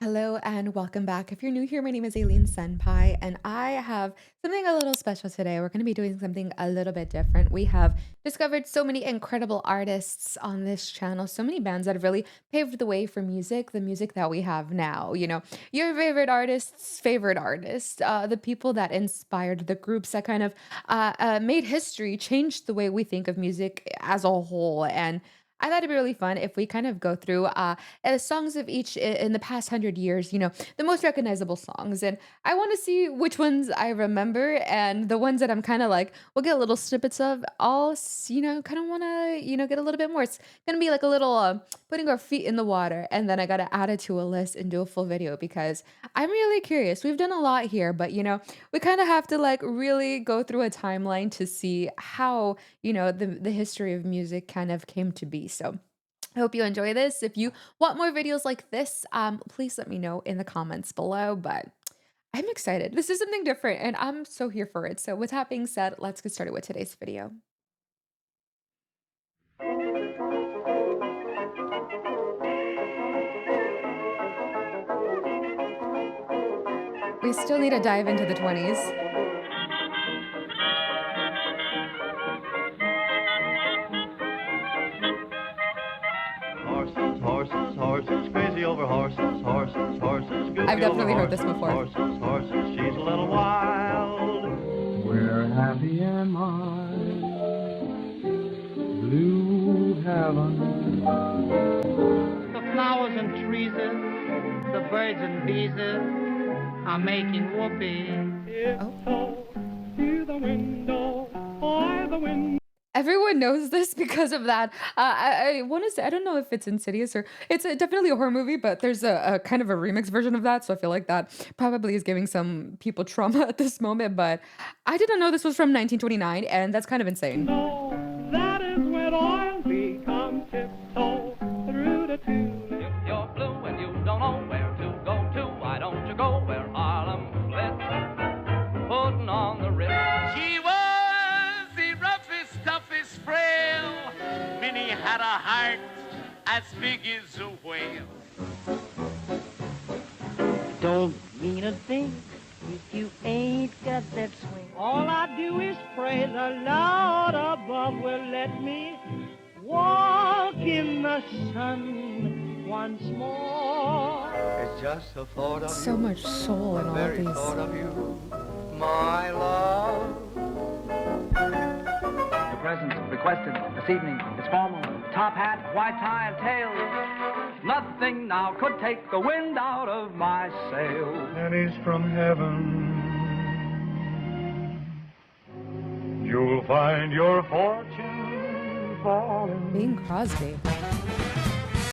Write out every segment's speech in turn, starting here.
Hello and welcome back. If you're new here, my name is Aileen Senpai, and I have something a little special today. We're going to be doing something a little bit different. We have discovered so many incredible artists on this channel, so many bands that have really paved the way for music, the music that we have now. Your favorite artist, the people that inspired the groups that kind of made history, changed the way we think of music as a whole. And I thought it'd be really fun if we kind of go through songs of each in the past 100 years, the most recognizable songs. And I want to see which ones I remember and the ones that I'm kind of like, we'll get little snippets of. Kind of want to, get a little bit more. It's going to be like a little putting our feet in the water. And then I got to add it to a list and do a full video because I'm really curious. We've done a lot here, but, we kind of have to like really go through a timeline to see how, the history of music kind of came to be. So, I hope you enjoy this. If you want more videos like this, please let me know in the comments below. But I'm excited. This is something different and I'm so here for it. So with that being said, let's get started with today's video. We still need to dive into the 20s. Horses, horses, horses, crazy over horses, horses, horses, I've goofy over definitely heard this horses, before. horses, horses, she's a little wild. Where happy am I, blue heaven. The flowers and trees, the birds and bees are making whoopee. Oh. To the window, by the window. Everyone knows this because of that. I want to say, I don't know if it's Insidious or it's definitely a horror movie, but there's a kind of a remix version of that. So I feel like that probably is giving some people trauma at this moment. But I didn't know this was from 1929, and that's kind of insane. No, that is when oil becomes tiptoe through the tulip. If you're blue and you don't know where to go to, why don't you go where Harlem flits? Putting on the Ritz. She was the roughest, toughest frail. Minnie had a heart as big as a whale. Don't mean a thing if you ain't got that swing. All I do is pray the Lord above will let me walk in the sun once more. It's just the thought of So you, much soul in the all of very these. thought of you, my love. The present requested this evening is formal. Top hat, white tie, and tails. Nothing now could take the wind out of my sails. Pennies from heaven. You'll find your fortune falling. Bing Crosby.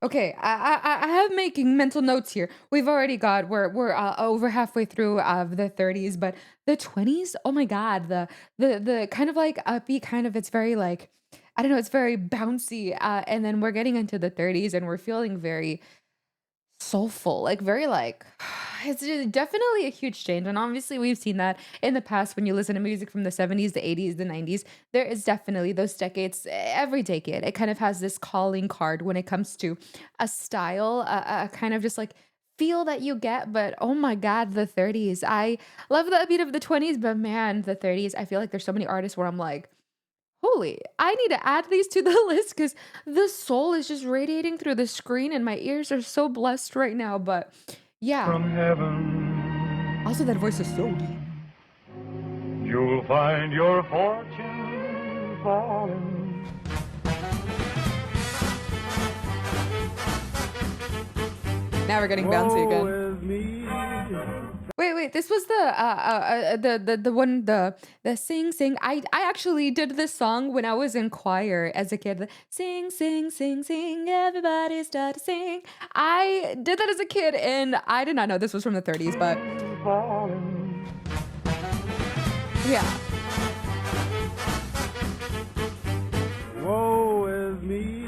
Okay, I have making mental notes here. We've already got we're over halfway through of the 30s, but the 20s. Oh my God, the kind of like upbeat kind of. It's very like I don't know. It's very bouncy, and then we're getting into the 30s, and we're feeling very soulful, like very like it's definitely a huge change. And obviously we've seen that in the past when you listen to music from the 70s, the 80s, the 90s. There is definitely those decades, every decade. It kind of has this calling card when it comes to a style, a kind of just like feel that you get. But oh my God, the 30s. I love the beat of the 20s, but man, the 30s, I feel like there's so many artists where I'm like, holy, I need to add these to the list because the soul is just radiating through the screen and my ears are so blessed right now. But yeah, From heaven, also that voice is so deep. you'll find your fortune falling. Now we're getting bouncy again. Woe is me. Wait, this was the one the sing. I actually did this song when I was in choir as a kid. The sing, sing, sing, sing, everybody start to sing. I did that as a kid and I did not know this was from the 30s, but Falling. yeah. Woe is me.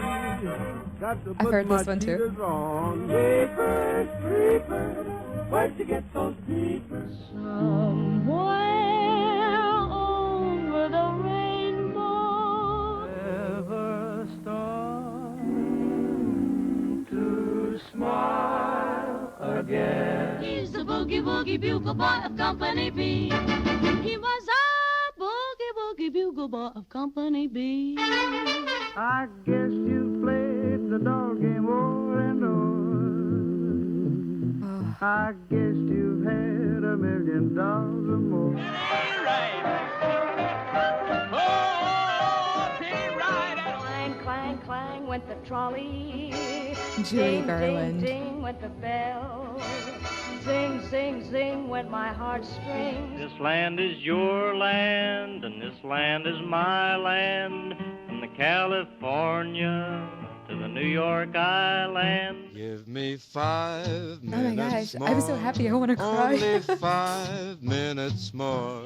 Got to I've put heard my this one too. cheaters on. Creepers, creepers, where'd you get those creepers? Somewhere over the rainbow. Ever start to smile again? again. He's the boogie woogie bugle boy of Company B. He was a boogie woogie bugle boy of Company B. I guess you played the dog game o'er and o'er. I guess you've had $1 million or more. Clang, clang, clang went the trolley. Judy Ding, Garland. ding, ding went the bell. Zing, zing, zing went my heartstrings. This land is your land, and this land is my land. From the California to the New York Island. Give me 5 minutes Oh my gosh, more. I'm so happy I want to cry. Only 5 minutes more.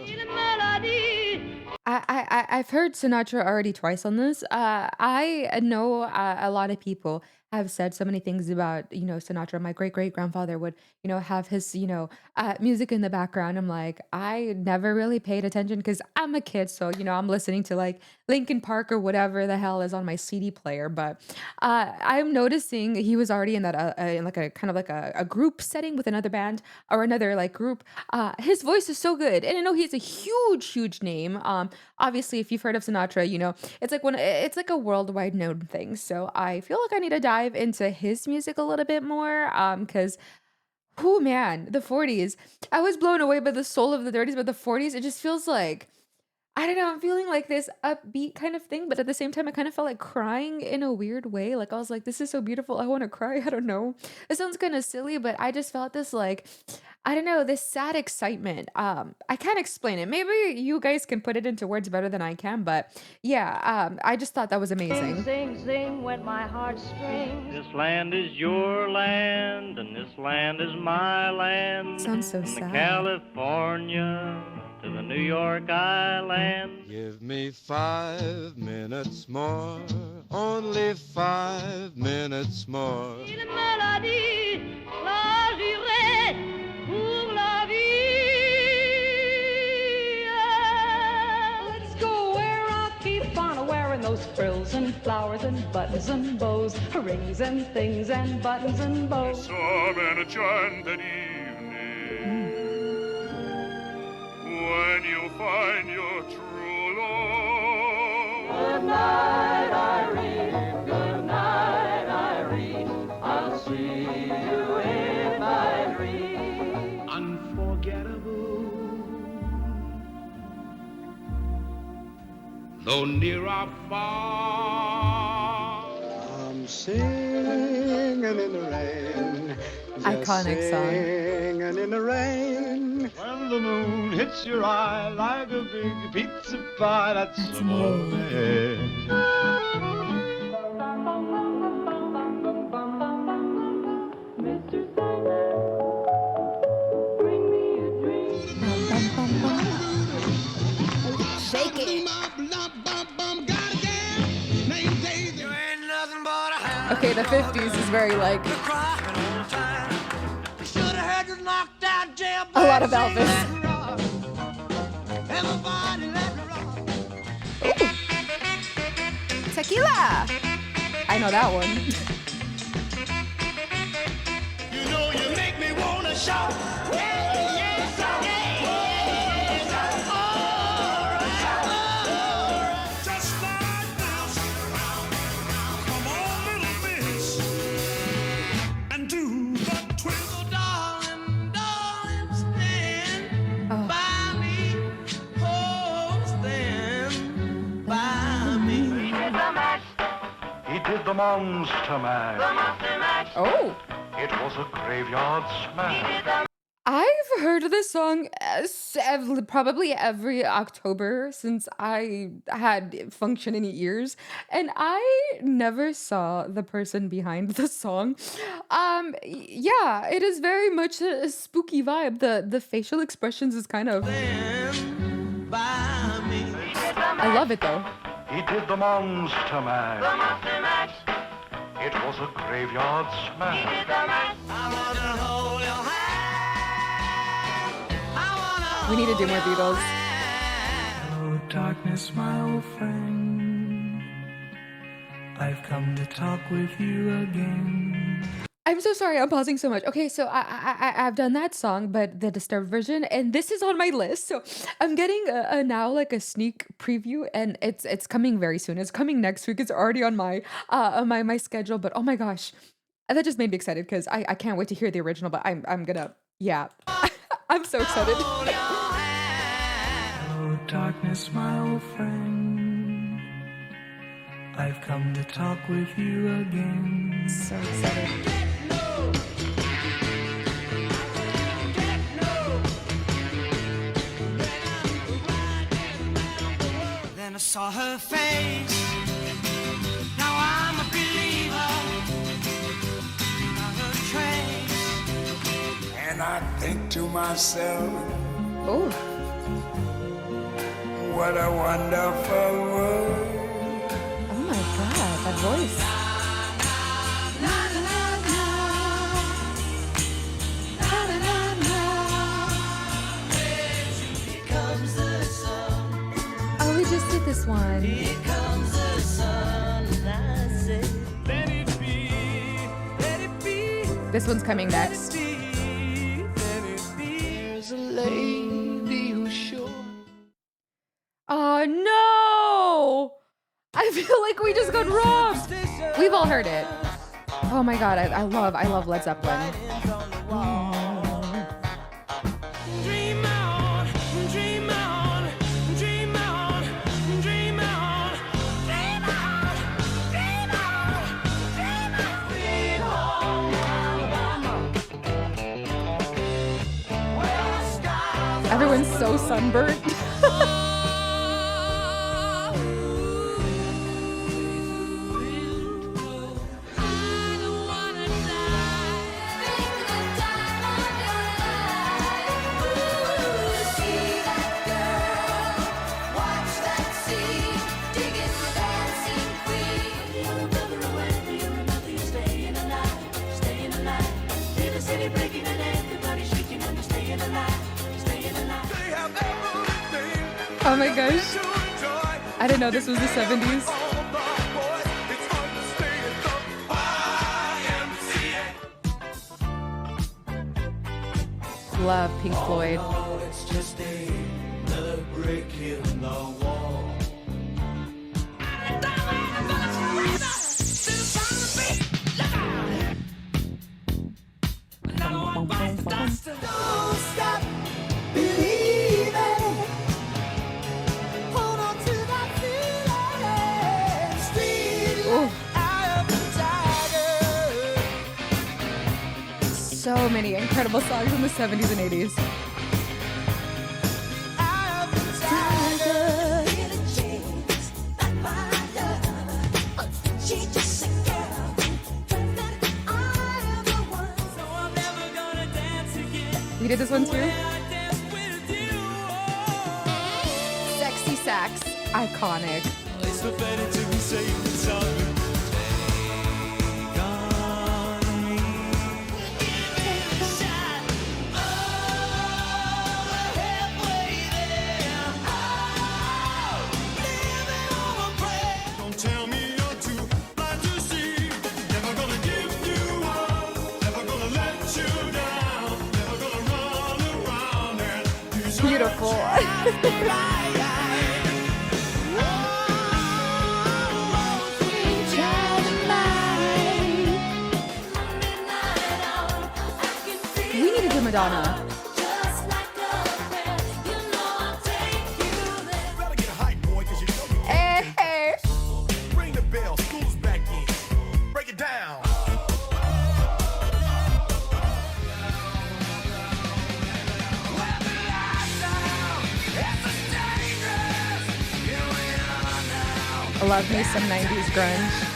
I've heard Sinatra already twice on this. I know a lot of people have said so many things about, Sinatra. My great great grandfather would, have his, music in the background. I'm like, I never really paid attention because I'm a kid. So, I'm listening to like Linkin Park or whatever the hell is on my CD player. But I'm noticing he was already in that, in like a kind of like a group setting with another band or another like group. His voice is so good. And I know he's a huge, huge name. Obviously, if you've heard of Sinatra, it's like a worldwide known thing. So I feel like I need to dive into his music a little bit more. Because oh man, the 40s. I was blown away by the soul of the 30s, but the 40s, it just feels like I don't know, I'm feeling like this upbeat kind of thing, but at the same time, I kind of felt like crying in a weird way. Like I was like, this is so beautiful. I want to cry. I don't know. It sounds kind of silly, but I just felt this like, I don't know, this sad excitement. I can't explain it. Maybe you guys can put it into words better than I can, but yeah, I just thought that was Zing, amazing. zing, zing went my heartstrings. This land is your land, and this land is my land. Sounds so From the sad. California to the New York Island. Give me 5 minutes more. Only 5 minutes more. Une maladie, là j'irai pour la vie. Let's go where I'll keep on wearing those frills and flowers and buttons and bows, rings and things and buttons and bows. Some enchanted evening when you'll find your true love. Good night, Irene. Good night, Irene. I'll see you in my dream. Unforgettable, though near or far. I'm singing in the rain. Iconic song. Singing in the rain. When the moon hits your eye like a big pizza pie, that's the moment. Mr. Sandman, bring me a dream. Bum, bum, bum, bum. Shake it. Okay, the 50s is very like a lot of Elvis. Ooh. Tequila. I know that one. You know you make me wanna shout. Just like this. Come on, little miss, and do the twinkle, darling, darling, stand Oh. by me, oh, stand by me. He did the monster mash. Oh. It was a graveyard smash. I've heard this song probably every October since I had functioning ears, and I never saw the person behind the song. Yeah, it is very much a spooky vibe. The facial expressions is kind of. I love it though. He did the monster mash. It was a graveyard smash. We need to do more Beatles. Hello, darkness, my old friend. I've come to talk with you again. I'm so sorry, I'm pausing so much. Okay, so I've done that song, but the Disturbed version, and this is on my list. So I'm getting a now like a sneak preview, and it's coming very soon. It's coming next week. It's already on my schedule. But oh my gosh, that just made me excited because I can't wait to hear the original. But I'm gonna yeah, I'm so excited. Oh, darkness, my old friend. I've come to talk with you again. So excited. Then I saw her face. Now I'm a believer. Not a trace. And I think to myself, oh, what a wonderful world. Oh my god, that voice. Oh, we just did this one. Here comes the sun, and I say, let it be, let it be. This one's coming next. There's a lady who's sure. Oh no! I feel like we just got robbed. We've all heard it. Oh my god, I love Led Zeppelin. Dream on, dream on, dream on, dream on, dream on, dream on, dream on. Sweet home Alabama, where the skies are Everyone's so sunburnt. Oh my gosh. I didn't know this was the 70s. Love Pink Floyd. It's just another brick in the wall. Don't stop believing. Hold on to that feeling. Street eye of the tiger. So many incredible songs in the 70s and 80s. Eye of the tiger. Get a chance, like my love. She just a girl. I am the one. So I'm never gonna dance again. We did this one too. I dance with you. Sexy Sax. Iconic. It's so funny to be saying something. Take on me. Give it a shot. Oh, we're halfway there. Oh, living on a prayer. Don't tell me you're too blind to see. Never gonna give you up. Never gonna let you down. Never gonna run around and desert Beautiful. We need to do Madonna. Hey, hey. Ring the bell, school's back in. Break it down. I love me some 90s grunge.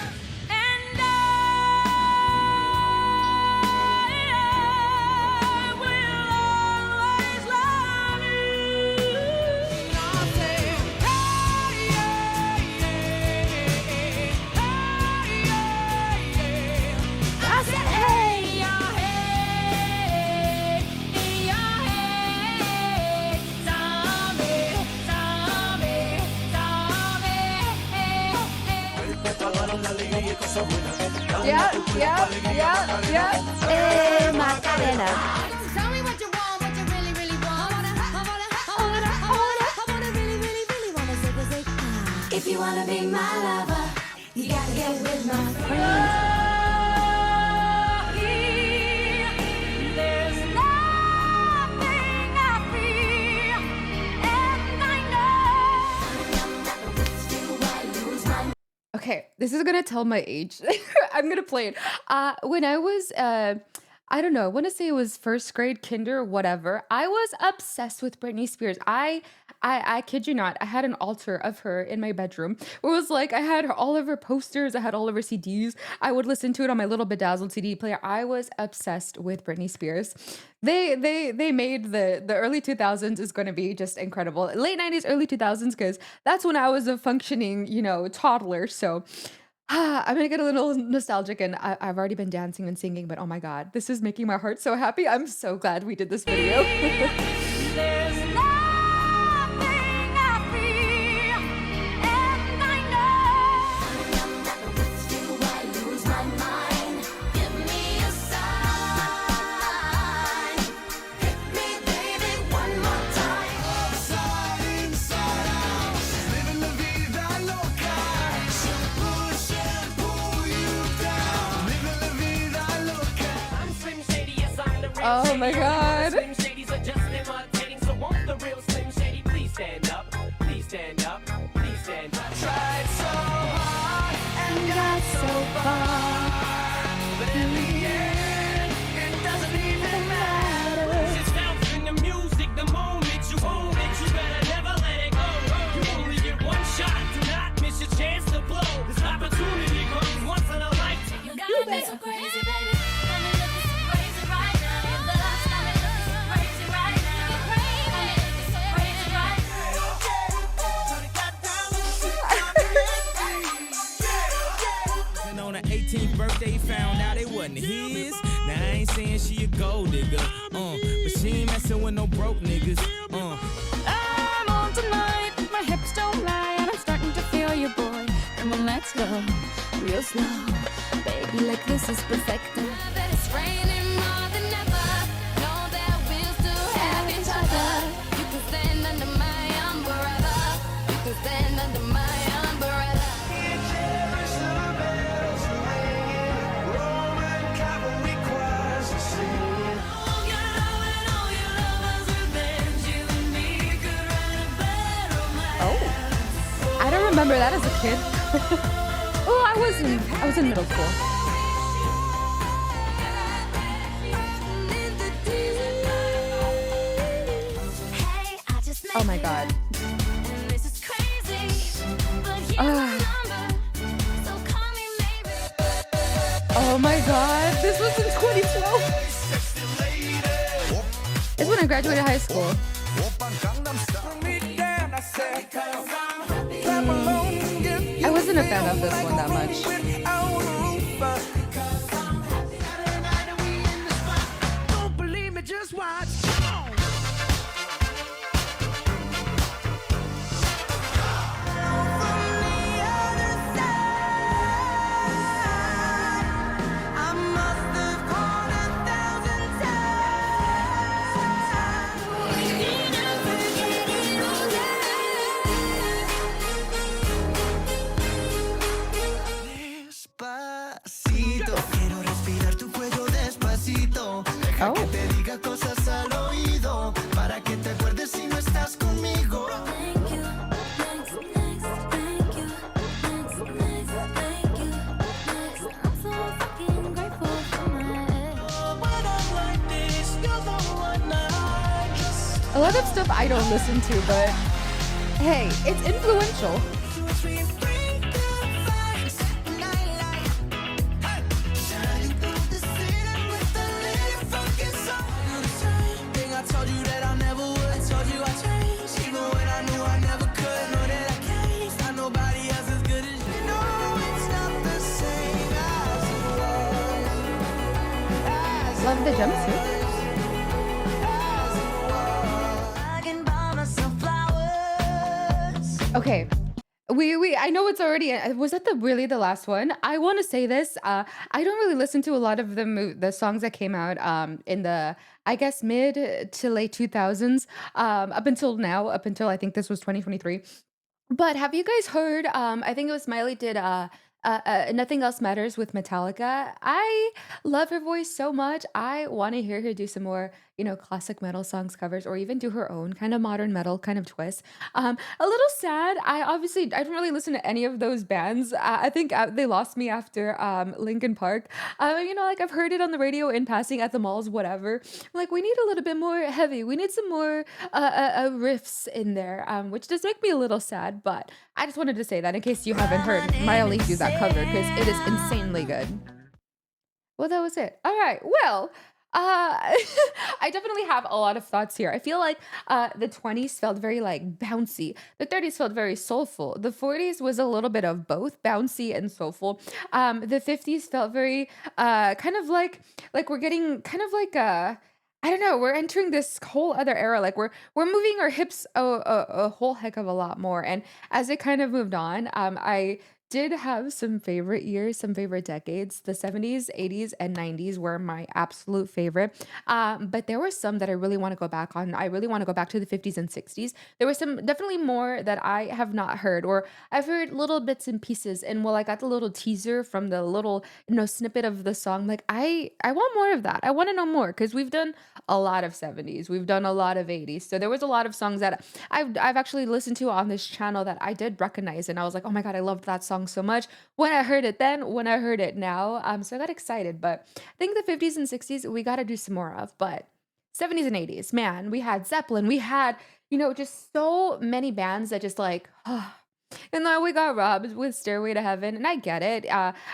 Yeah. Hey, Macarena. Tell me what you want, what you really, really want. I wanna really, really, really wanna zig a zig. If you wanna be my lover, you gotta get with my friends. There's nothing I fear, and I know. Okay, this is gonna tell my age. I'm gonna play it. When I was, I don't know, I want to say it was first grade, kinder, whatever. I was obsessed with Britney Spears. I kid you not, I had an altar of her in my bedroom. It was like I had all of her posters, I had all of her CDs. I would listen to it on my little bedazzled CD player. I was obsessed with Britney Spears. They made the early 2000s is going to be just incredible. Late 90s, early 2000s, because that's when I was a functioning, toddler. So I'm gonna get a little nostalgic, and I've already been dancing and singing, but oh my god, this is making my heart so happy. I'm so glad we did this video. There's nothing I fear, and I know. With you, I lose my mind. Give me a sign. Hit me, baby, one more time. Side inside out, living la vida loca. Push and pull you down, living la vida loca. I'm Slim Shady, yes, I'm the real Oh my Shady. god. Slim Shadys are just imitating, so won't the real Slim Shady please stand up? Please stand up. Please stand up. Tried so hard and got so far, but in the end, it doesn't even matter. It's found in the music, the moment you own it, you better never let it go. You only get one shot, do not miss your chance to blow. This opportunity comes once in a lifetime. You got me so crazy, baby. Got me looking so crazy right now. Your love's got me looking so crazy right now. You're crazy, got me looking so crazy right And on her 18th birthday, he found out it wasn't his. Now I ain't saying she a gold digger, but she ain't messing with no broke niggas. I'm on tonight, my hips don't lie, and I'm starting to feel you, boy. Come on, let's go, real slow, baby, like this is perfect. That it's raining more than ever. Know that we'll still have each other. You can stand under my umbrella. You can stand under my umbrella. Cherish the bells ringing, Roman cavalry choirs are singing. All your love and all your lovers' revenge. You and me could write a bed romance. I don't remember that as a kid. Oh, I was in middle school. Hey, I just Oh met my you, god. and this is crazy, but here's my number, so call me maybe. Oh my god. This was in 2012. It's when I graduated high school. I wasn't a fan of this one that much. Don't believe me, just watch. Despacito, quiero respirar tu cuello despacito. Deja que te diga cosas al oído, para que te acuerdes si no estás conmigo. Thank you, thanks, thank you, thanks, thank you, thanks. I'm so fucking grateful for my ex. When I'm like this, you're the one I just A lot of stuff I don't listen to, but hey, it's influential. Love the jumpsuit. Okay, We I know it's already was that the last one? I wanna say this, I don't really listen to a lot of the songs that came out, in the, I guess, mid to late 2000s, up until now, up until I think this was 2023. But have you guys heard, I think it was Miley did, Nothing Else Matters with Metallica. I love her voice so much. I wanna hear her do some more, classic metal songs covers or even do her own kind of modern metal kind of twist. A little sad. I don't really listen to any of those bands. I think, they lost me after, Linkin Park. Like, I've heard it on the radio in passing at the malls, whatever. Like, we need a little bit more heavy. We need some more riffs in there, which does make me a little sad. But I just wanted to say that in case you haven't heard Miley do that cover because it is insanely good. Well, that was it. All right. Well, I definitely have a lot of thoughts here. I feel like the 20s felt very like bouncy. The 30s felt very soulful. The 40s was a little bit of both bouncy and soulful. The 50s felt very kind of like we're getting kind of like I don't know, we're entering this whole other era. Like we're moving our hips a whole heck of a lot more. And as it kind of moved on, I did have some favorite years, some favorite decades. The 70s, 80s, and 90s were my absolute favorite. But there were some that I really want to go back on. I really want to go back to the 50s and 60s. There were some definitely more that I have not heard, or I've heard little bits and pieces. And while I got the little teaser from the little, snippet of the song, like I want more of that. I want to know more because we've done a lot of 70s, we've done a lot of 80s. So there was a lot of songs that I've actually listened to on this channel that I did recognize, and I was like, oh my god, I loved that song so much when I heard it then, when I heard it now. So I got excited, but I think the 50s and 60s we got to do some more of, but 70s and 80s, man, we had Zeppelin, we had just so many bands that just like. And then we got robbed with Stairway to Heaven, and I get it.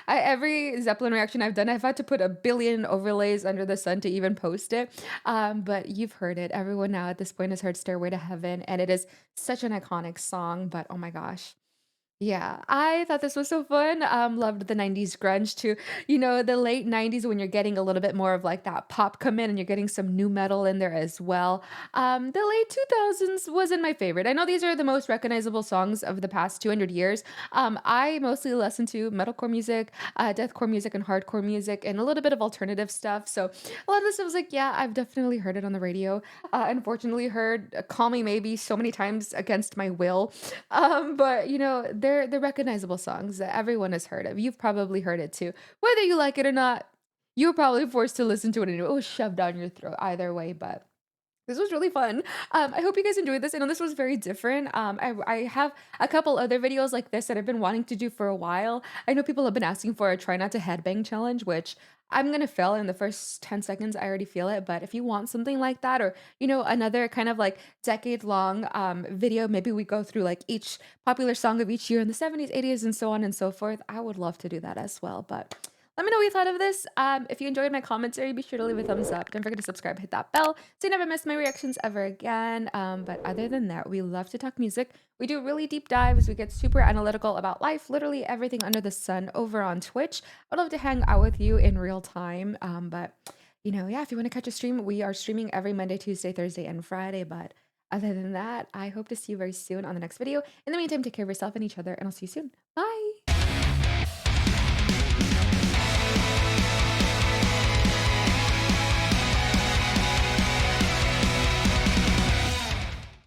Every Zeppelin reaction I've done, I've had to put a billion overlays under the sun to even post it. But you've heard it. Everyone now at this point has heard Stairway to Heaven, and it is such an iconic song. But oh my gosh. Yeah, I thought this was so fun. Loved the 90s grunge too. The late 90s when you're getting a little bit more of like that pop come in and you're getting some new metal in there as well. The late 2000s wasn't my favorite. I know these are the most recognizable songs of the past 200 years. I mostly listen to metalcore music, deathcore music, and hardcore music, and a little bit of alternative stuff. So a lot of this I was like, yeah, I've definitely heard it on the radio. Unfortunately, heard "Call Me Maybe" so many times against my will. But they're recognizable songs that everyone has heard of. You've probably heard it too. Whether you like it or not, you were probably forced to listen to it and it was shoved down your throat either way, but this was really fun. I hope you guys enjoyed this. I know this was very different. I have a couple other videos like this that I've been wanting to do for a while. I know people have been asking for a try not to headbang challenge, which I'm gonna fail in the first 10 seconds. I already feel it. But if you want something like that, or another kind of like decade long video, maybe we go through like each popular song of each year in the 70s, 80s, and so on and so forth. I would love to do that as well. But let me know what you thought of this. If you enjoyed my commentary, be sure to leave a thumbs up. Don't forget to subscribe, hit that bell so you never miss my reactions ever again. But other than that, we love to talk music. We do really deep dives. We get super analytical about life, literally everything under the sun over on Twitch. I'd love to hang out with you in real time. But yeah, if you want to catch a stream, we are streaming every Monday, Tuesday, Thursday, and Friday. But other than that, I hope to see you very soon on the next video. In the meantime, take care of yourself and each other, and I'll see you soon. Bye.